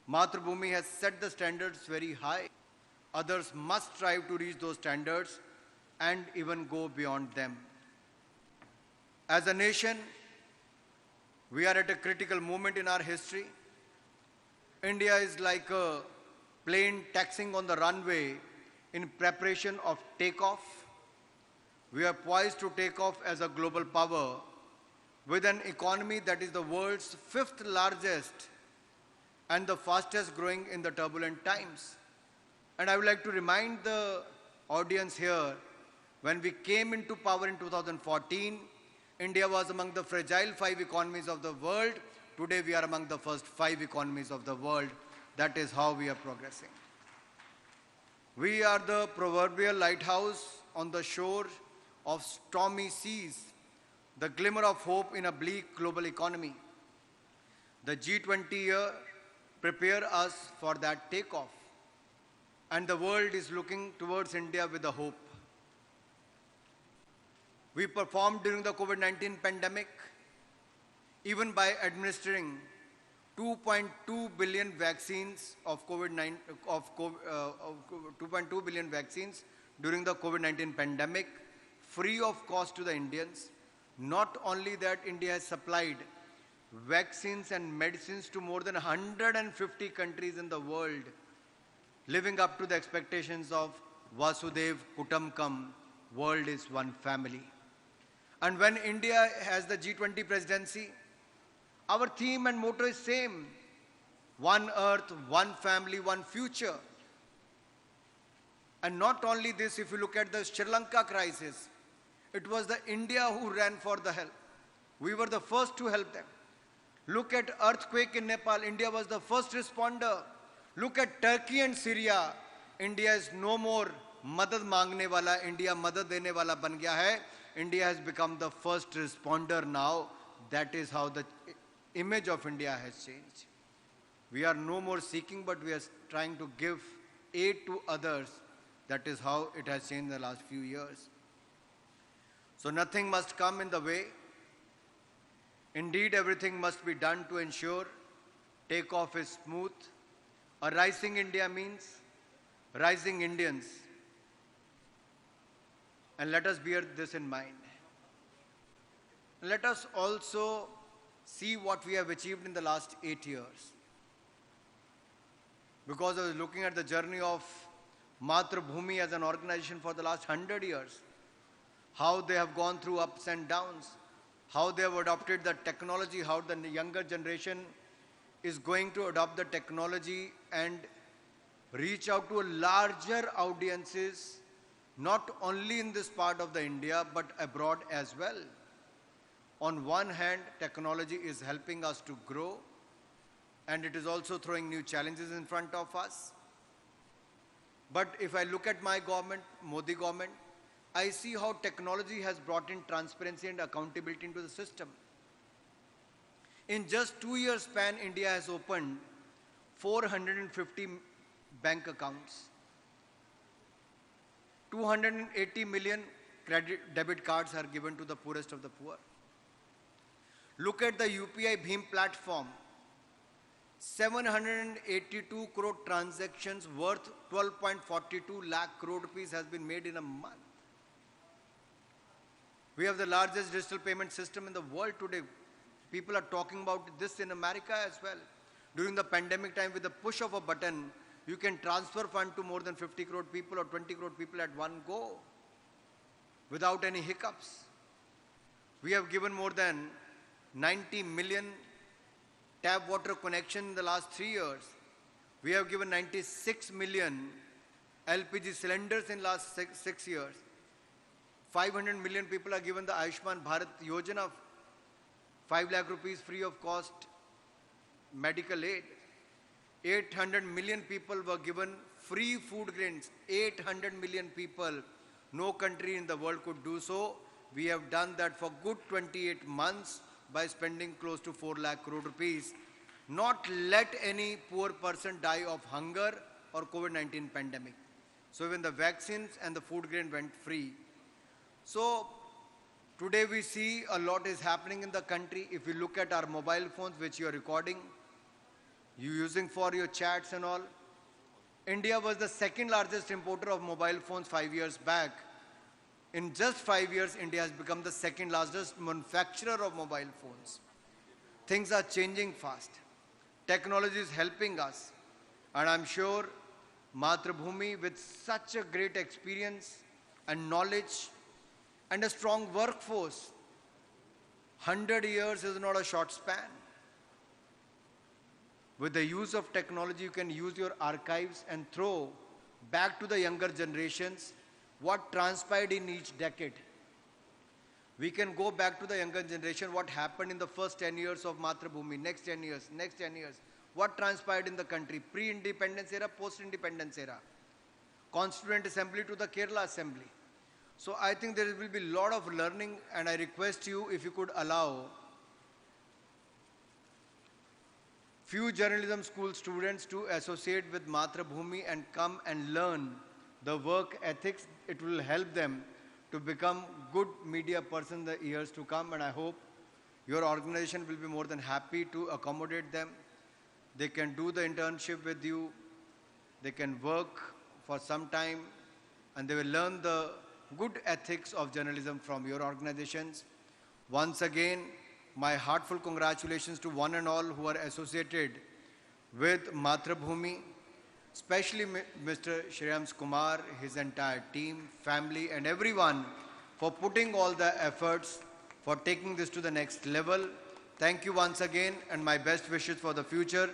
Mathrubhumi has set the standards very high. Others must strive to reach those standards and even go beyond them. As a nation, we are at a critical moment in our history. India is like a plane taxiing on the runway in preparation of takeoff. We are poised to take off as a global power with an economy that is the world's fifth largest and the fastest growing in the turbulent times. And I would like to remind the audience here, when we came into power in 2014, India was among the fragile 5 economies of the world. Today we are among the first 5 economies of the world. That is how we are progressing. We are the proverbial lighthouse on the shore of stormy seas, the glimmer of hope in a bleak global economy. The G20 year prepare us for that takeoff, and the world is looking towards India with a hope. We performed during the COVID-19 pandemic, even by administering 2.2 billion vaccines of 2.2 billion vaccines during the COVID-19 pandemic, free of cost to the Indians. Not only that, India has supplied vaccines and medicines to more than 150 countries in the world, living up to the expectations of Vasudev Kutumbakam, world is one family. And when India has the G20 presidency, our theme and motto is same: one earth, one family, one future. And not only this, if you look at the Sri Lanka crisis, it was the India who ran for the help. We were the first to help them. Look at earthquake in Nepal, India was the first responder. Look at Turkey and Syria, India is no more madad mangne wala, India madad dene wala ban gaya hai. India has become the first responder now. That is how the image of India has changed. We are no more seeking, but we are trying to give aid to others. That is how it has changed in the last few years. So nothing must come in the way. Indeed, everything must be done to ensure takeoff is smooth. A rising India means rising Indians. And let us bear this in mind. Let us also see what we have achieved in the last 8 years. Because I was looking at the journey of Mathrubhumi as an organization for the last 100 years, how they have gone through ups and downs, how they have adopted the technology, how the younger generation is going to adopt the technology and reach out to larger audiences, not only in this part of the India, but abroad as well. On one hand, technology is helping us to grow, and it is also throwing new challenges in front of us. But if I look at my government, Modi government, I see how technology has brought in transparency and accountability into the system. In just 2 years span, India has opened 450 bank accounts, 280 million debit cards are given to the poorest of the poor. Look at the UPI Bhim platform. 782 crore transactions worth 12.42 lakh crore rupees has been made in a month. We have the largest digital payment system in the world today. People are talking about this in America as well. During the pandemic time, with the push of a button, you can transfer fund to more than 50 crore people or 20 crore people at one go without any hiccups. We have given more than 90 million tap water connection in the last 3 years. We have given 96 million LPG cylinders in last 6 years. 500 million people are given the Ayushman Bharat Yojana, 5 lakh rupees free of cost medical aid. 800 million people were given free food grains. 800 million people. No country in the world could do so. We have done that for good 28 months by spending close to 4 lakh crore rupees. Not let any poor person die of hunger or COVID-19 pandemic. So even the vaccines and the food grain went free. So today we see a lot is happening in the country. If you look at our mobile phones, which you are recording, you using for your chats and all. India was the second largest importer of mobile phones 5 years back. In just 5 years, India has become the second largest manufacturer of mobile phones. Things are changing fast. Technology is helping us. And I'm sure Mathrubhumi, with such a great experience and knowledge and a strong workforce, 100 years is not a short span. With the use of technology, you can use your archives and throw back to the younger generations what transpired in each decade. We can go back to the younger generation, what happened in the first 10 years of Mathrubhumi, next 10 years, what transpired in the country, pre-independence era, post-independence era, Constituent Assembly to the Kerala Assembly. So I think there will be a lot of learning, and I request you, if you could allow few journalism school students to associate with Mathrubhumi and come and learn the work ethics. It will help them to become good media person in the years to come, and I hope your organization will be more than happy to accommodate them. They can do the internship with you, they can work for some time, and they will learn the good ethics of journalism from your organizations. Once again, my heartfelt congratulations to one and all who are associated with Mathrubhumi, especially Mr. Shreyans Kumar, his entire team, family, and everyone for putting all the efforts for taking this to the next level. Thank you once again, and my best wishes for the future.